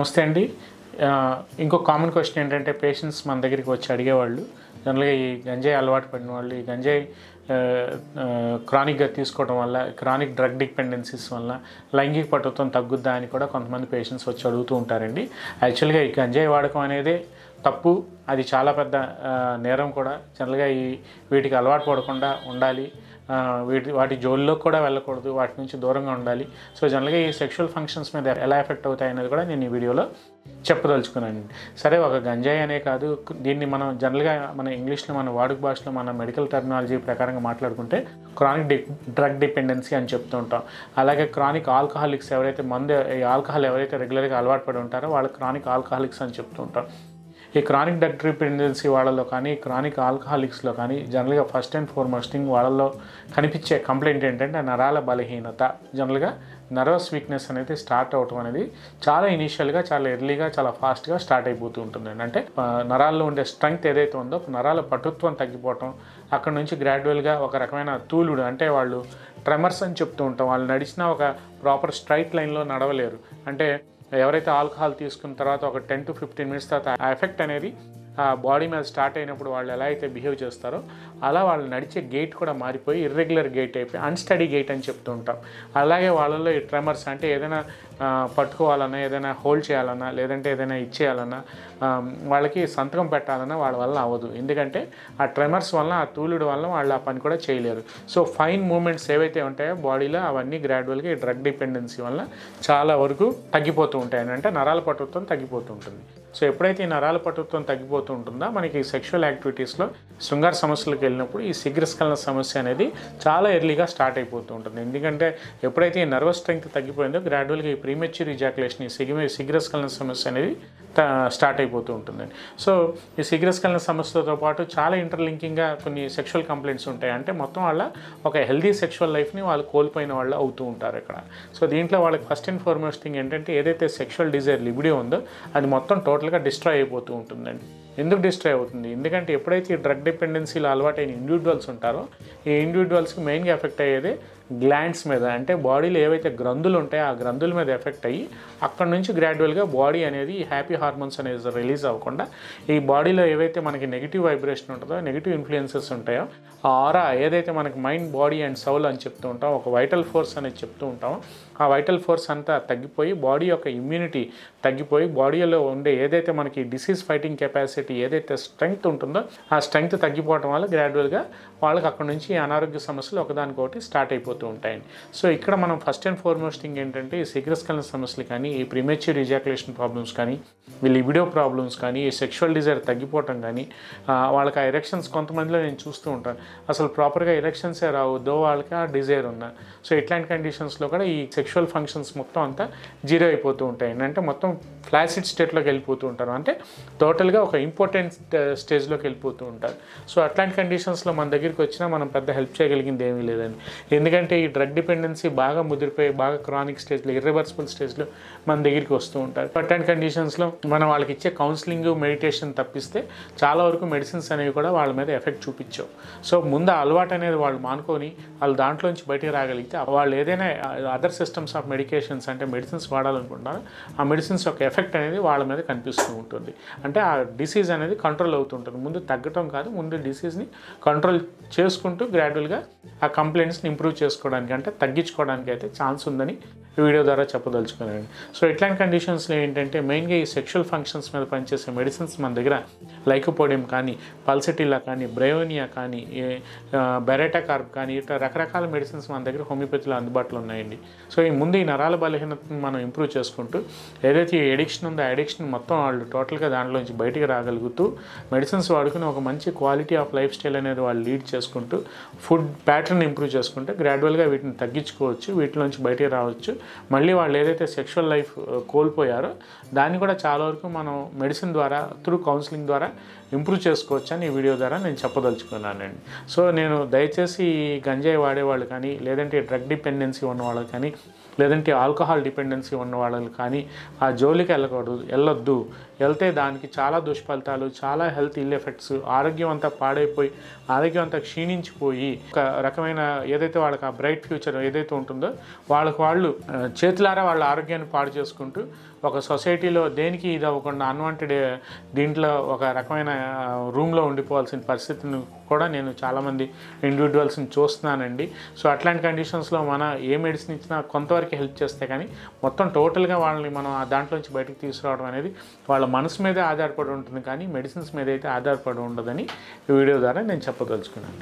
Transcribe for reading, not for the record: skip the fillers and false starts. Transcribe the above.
నమస్తే అండి. ఇంకో కామన్ క్వశ్చన్ ఏంటంటే పేషెంట్స్ మన దగ్గరికి వచ్చి అడిగేవాళ్ళు జనరల్గా ఈ గంజాయి అలవాటు పడిన వాళ్ళు ఈ గంజాయి క్రానిక్గా తీసుకోవడం వల్ల క్రానిక్ డ్రగ్ డిపెండెన్సీస్ వల్ల లైంగిక పటుత్వం తగ్గుద్దా అని కూడా కొంతమంది పేషెంట్స్ వచ్చి అడుగుతూ ఉంటారండి. యాక్చువల్గా ఈ గంజాయి వాడకం అనేది తప్పు, అది చాలా పెద్ద నేరం కూడా. జనరల్గా వీటికి అలవాటు పడకుండా ఉండాలి, వాటి జోల్లో కూడా వెళ్ళకూడదు, వాటి నుంచి దూరంగా ఉండాలి. సో జనరల్గా ఈ సెక్షువల్ ఫంక్షన్స్ మీద ఎలా ఎఫెక్ట్ అవుతాయి అనేది కూడా నేను ఈ వీడియోలో చెప్పదలుచుకున్నాను. సరే, ఒక గంజాయి అనే కాదు, దీన్ని మనం జనరల్గా మన ఇంగ్లీష్లో మన వాడుక భాషలో మన మెడికల్ టెర్మినాలజీ ప్రకారంగా మాట్లాడుకుంటే క్రానిక్ డ్రగ్ డిపెండెన్సీ అని చెప్తూ ఉంటాం. అలాగే క్రానిక్ ఆల్కహాలిక్స్ ఎవరైతే ఈ ఆల్కహాల్ ఎవరైతే రెగ్యులర్గా అలవాటు పడి ఉంటారో వాళ్ళు క్రానిక్ ఆల్కహాలిక్స్ అని చెప్తూ ఉంటాం. ఈ క్రానిక్ డ్రగ్ డిపెండెన్సీ వాళ్ళలో కానీ క్రానిక్ ఆల్కహాలిక్స్లో కానీ జనరల్గా ఫస్ట్ అండ్ ఫార్మోస్ట్ థింగ్ వాళ్ళలో కనిపించే కంప్లైంట్ ఏంటంటే నరాల బలహీనత. జనరల్గా నర్వస్ వీక్నెస్ అనేది స్టార్ట్ అవటం అనేది చాలా ఇనీషియల్గా, చాలా ఎర్లీగా, చాలా ఫాస్ట్గా స్టార్ట్ అయిపోతూ ఉంటుందండి. అంటే నరాల్లో ఉండే స్ట్రెంగ్త్ ఏదైతే ఉందో నరాల పటుత్వం తగ్గిపోవటం, అక్కడ నుంచి గ్రాడ్యువల్గా ఒక రకమైన తూలుడు, అంటే వాళ్ళు ట్రెమర్స్ అని చెప్తూ ఉంటాం. వాళ్ళు నడిచినా ఒక ప్రాపర్ స్ట్రైట్ లైన్లో నడవలేరు. అంటే ఎవరైతే ఆల్కహాల్ తీసుకున్న తర్వాత ఒక 10 to 15 minutes తర్వాత ఆ ఎఫెక్ట్ అనేది ఆ బాడీ మీద స్టార్ట్ అయినప్పుడు వాళ్ళు ఎలా అయితే బిహేవ్ చేస్తారో అలా వాళ్ళు నడిచే గేట్ కూడా మారిపోయి ఇర్రెగ్యులర్ గేట్ అయిపోయి అన్స్టడీ గేట్ అని చెప్తూ ఉంటాం. అలాగే వాళ్ళలో ఈ ట్రెమర్స్, అంటే ఏదైనా పట్టుకోవాలన్నా, ఏదైనా హోల్డ్ చేయాలన్నా, లేదంటే ఏదైనా ఇచ్చేయాలన్నా, వాళ్ళకి సంతకం పెట్టాలన్నా వాళ్ళ వల్ల అవ్వదు. ఎందుకంటే ఆ ట్రెమర్స్ వల్ల, ఆ తూలుడు వల్ల వాళ్ళు ఆ పని కూడా చేయలేరు. సో ఫైన్ మూమెంట్స్ ఏవైతే ఉంటాయో బాడీలో అవన్నీ గ్రాడ్యువల్గా ఈ డ్రగ్ డిపెండెన్సీ వల్ల చాలా వరకు తగ్గిపోతూ ఉంటాయి. అంటే నరాల పటుత్వం తగ్గిపోతూ ఉంటుంది. సో ఎప్పుడైతే ఈ నరాల పటుత్వం తగ్గిపోతూ ఉంటుందో మనకి సెక్షువల్ యాక్టివిటీస్లో శృంగార సమస్యలకు వెళ్ళినప్పుడు ఈ శీఘ్రస్ఖలన సమస్య అనేది చాలా ఎర్లీగా స్టార్ట్ అయిపోతూ ఉంటుంది. ఎందుకంటే ఎప్పుడైతే ఈ నర్వస్ స్ట్రెంగ్త్ తగ్గిపోయిందో గ్రాడ్యువల్గా ఈ ప్రీమెచ్యూర్ ఇజాక్యులేషన్, ఈ శీఘ్రస్ఖలన సమస్య అనేది స్టార్ట్ అయిపోతూ ఉంటుందండి. సో ఈ శీఘ్రస్ఖలన సమస్యతో పాటు చాలా ఇంటర్లింకింగ్గా కొన్ని సెక్షువల్ కంప్లైంట్స్ ఉంటాయి. అంటే మొత్తం వాళ్ళ ఒక హెల్దీ సెక్షువల్ లైఫ్ని వాళ్ళు కోల్పోయిన వాళ్ళు అవుతూ ఉంటారు ఇక్కడ. సో దీంట్లో వాళ్ళకి ఫస్ట్ అండ్ ఫార్మోస్ట్ థింగ్ ఏంటంటే ఏదైతే సెక్షువల్ డిజైర్ లిబిడో ఉందో అది మొత్తం టోటల్గా డిస్ట్రాయ్ అయిపోతూ ఉంటుందండి. ఎందుకు డిస్ట్రాయ్ అవుతుంది? ఎందుకంటే ఎప్పుడైతే ఈ డ్రగ్ డిపెండెన్సీలో అలవాటైన ఇండివిజువల్స్ ఉంటారో ఈ ఇండివిజువల్స్కి మెయిన్గా ఎఫెక్ట్ అయ్యేది గ్లాండ్స్ మీద. అంటే బాడీలో ఏవైతే గ్రంథులు ఉంటాయో ఆ గ్రంథుల మీద ఎఫెక్ట్ అయ్యి అక్కడ నుంచి గ్రాడ్యువల్గా బాడీ అనేది ఈ హ్యాపీ హార్మోన్స్ అనేది రిలీజ్ అవ్వకుండా ఈ బాడీలో ఏవైతే మనకి నెగిటివ్ వైబ్రేషన్ ఉంటుందో, నెగిటివ్ ఇన్ఫ్లుయెన్సెస్ ఉంటాయో, ఆ ఆరా ఏదైతే మనకి మైండ్, బాడీ అండ్ సౌల్ అని చెప్తూ ఉంటాం, ఒక వైటల్ ఫోర్స్ అనేది చెప్తూ ఉంటాం, ఆ వైటల్ ఫోర్స్ అంతా తగ్గిపోయి బాడీ యొక్క ఇమ్యూనిటీ తగ్గిపోయి బాడీలో ఉండే ఏదైతే మనకి డిసీజ్ ఫైటింగ్ కెపాసిటీ, ఏదైతే స్ట్రెంగ్త్ ఉంటుందో ఆ స్ట్రెంగ్త్ తగ్గిపోవడం వల్ల గ్రాడ్యువల్గా వాళ్ళకి అక్కడ నుంచి అనారోగ్య సమస్యలు ఒకదానికొకటి స్టార్ట్ అయిపోతూ ఉంటాయండి. సో ఇక్కడ మనం ఫస్ట్ అండ్ ఫార్మోస్ట్ థింగ్ ఏంటంటే ఈ శీఘ్రస్ఖలన సమస్యలు కానీ, ఈ ప్రీమెచ్యూర్ ఇజాక్యులేషన్ ప్రాబ్లమ్స్ కానీ, ఈ లిబిడో ప్రాబ్లమ్స్ కానీ, ఈ సెక్షువల్ డిజైర్ తగ్గిపోవటం కానీ, వాళ్ళకి ఆ ఎరెక్షన్స్ కొంతమందిలో నేను చూస్తూ ఉంటాను అసలు ప్రాపర్గా ఎరెక్షన్సే రావు, దో వాళ్ళకి ఆ డిజైర్ ఉన్నా. సో ఇట్లాంటి కండిషన్స్లో కూడా ఈ సెక్షువల్ ఫంక్షన్స్ మొత్తం అంతా జీరో అయిపోతూ ఉంటాయి. అంటే మొత్తం ఫ్లాసిడ్ స్టేట్లోకి వెళ్ళిపోతూ ఉంటారు, అంటే టోటల్గా ఒక ఇంపార్టెంట్ స్టేజ్లోకి వెళ్ళిపోతూ ఉంటారు. సో అట్లాంటి కండిషన్స్లో మన దగ్గరికి వచ్చినా మనం పెద్ద హెల్ప్ చేయగలిగింది ఏమీ లేదండి. ఎందుకంటే ఈ డ్రగ్ డిపెండెన్సీ బాగా ముదిరిపోయి బాగా క్రానిక్ స్టేజ్లో, ఇర్రివర్సిబుల్ స్టేజ్లో మన దగ్గరికి వస్తూ ఉంటారు. అట్లాంటి కండిషన్స్లో మనం వాళ్ళకి ఇచ్చే కౌన్సిలింగ్, మెడిటేషన్ తప్పిస్తే చాలా వరకు మెడిసిన్స్ అనేవి కూడా వాళ్ళ మీద ఎఫెక్ట్ చూపించవు. సో ముందు ఆ అలవాటు అనేది వాళ్ళు మానుకొని వాళ్ళు దాంట్లోంచి బయటికి రాగలిగితే వాళ్ళు ఏదైనా అదర్ సిస్టమ్స్ ఆఫ్ మెడికేషన్స్, అంటే మెడిసిన్స్ వాడాలనుకుంటున్నారు, ఆ మెడిసిన్స్ యొక్క ఎఫెక్ట్ అనేది వాళ్ళ మీద కనిపిస్తూ ఉంటుంది. అంటే ఆ డిసీజ్ అనేది కంట్రోల్ అవుతుంటుంది. ముందు తగ్గటం కాదు, ముందు డిసీజ్ని కంట్రోల్ చేసుకుంటూ గ్రాడ్యువల్గా ఆ కంప్లైంట్స్ని ఇంప్రూవ్ చేసుకోవడానికి, అంటే తగ్గించుకోవడానికి అయితే ఛాన్స్ ఉందని ఈ వీడియో ద్వారా చెప్పదలుచుకున్నాను. సో ఇట్లాంటి కండిషన్స్లో ఏంటంటే మెయిన్గా ఈ సెక్షువల్ ఫంక్షన్స్ మీద పనిచేసే మెడిసిన్స్ మన దగ్గర లైకోపోడియం కానీ, పల్సటిల్లా కానీ, బ్రెయోనియా కానీ, బెరెటా కార్బ్ కానీ, ఇట్లా రకరకాల మెడిసిన్స్ మన దగ్గర హోమియోపతిలో అందుబాటులో ఉన్నాయండి. సో ఈ ముందు ఈ నరాల బలహీనతను మనం ఇంప్రూవ్ చేసుకుంటూ ఏదైతే ఈ ఎడిక్షన్ ఉందో ఆ ఎడిక్షన్ మొత్తం వాళ్ళు టోటల్గా దాంట్లోంచి బయటికి రాగలుగుతూ మెడిసిన్స్ వాడుకుని ఒక మంచి క్వాలిటీ ఆఫ్ లైఫ్ స్టైల్ అనేది వాళ్ళు లీడ్ చేసుకుంటూ ఫుడ్ ప్యాటర్న్ ఇంప్రూవ్ చేసుకుంటే గ్రాడ్యువల్గా వీటిని తగ్గించుకోవచ్చు, వీటిలోంచి బయటికి రావచ్చు. మళ్ళీ వాళ్ళు ఏదైతే సెక్షువల్ లైఫ్ కోల్పోయారో దాన్ని కూడా చాలా వరకు మనం మెడిసిన్ ద్వారా, త్రూ కౌన్సిలింగ్ ద్వారా ఇంప్రూవ్ చేసుకోవచ్చు అని ఈ వీడియో ద్వారా నేను చెప్పదలుచుకున్నానండి. సో నేను దయచేసి గంజాయి వాడేవాళ్ళు కానీ, లేదంటే డ్రగ్ డిపెండెన్సీ ఉన్నవాళ్ళు కానీ, లేదంటే ఆల్కహాల్ డిపెండెన్సీ ఉన్న వాళ్ళు కానీ ఆ జోలికి వెళ్ళొద్దు. వెళ్తే దానికి చాలా దుష్ఫలితాలు, చాలా హెల్త్ ఇల్ ఎఫెక్ట్స్, ఆరోగ్యం అంతా పాడైపోయి, ఆరోగ్యం అంతా క్షీణించిపోయి, ఒక రకమైన ఏదైతే వాళ్ళకి ఆ బ్రైట్ ఫ్యూచర్ ఏదైతే ఉంటుందో వాళ్ళు చేతులారా వాళ్ళ ఆరోగ్యాన్ని పాడు చేసుకుంటూ ఒక సొసైటీలో దేనికి ఇది అవ్వకుండా అన్వాంటెడ్ దీంట్లో ఒక రకమైన రూమ్లో ఉండిపోవాల్సిన పరిస్థితిని కూడా నేను చాలామంది ఇండివిజువల్స్ని చూస్తున్నానండి. సో అట్లాంటి కండిషన్స్లో మన ఏ మెడిసిన్ ఇచ్చినా కొంతవరకు హెల్ప్ చేస్తే కానీ మొత్తం టోటల్గా వాళ్ళని మనం ఆ దాంట్లోంచి బయటకు తీసుకురావడం అనేది వాళ్ళ మనసు మీదే ఆధారపడి ఉంటుంది, కానీ మెడిసిన్స్ మీద అయితే ఆధారపడి ఉండదని ఈ వీడియో ద్వారా నేను చెప్పదలుచుకున్నాను.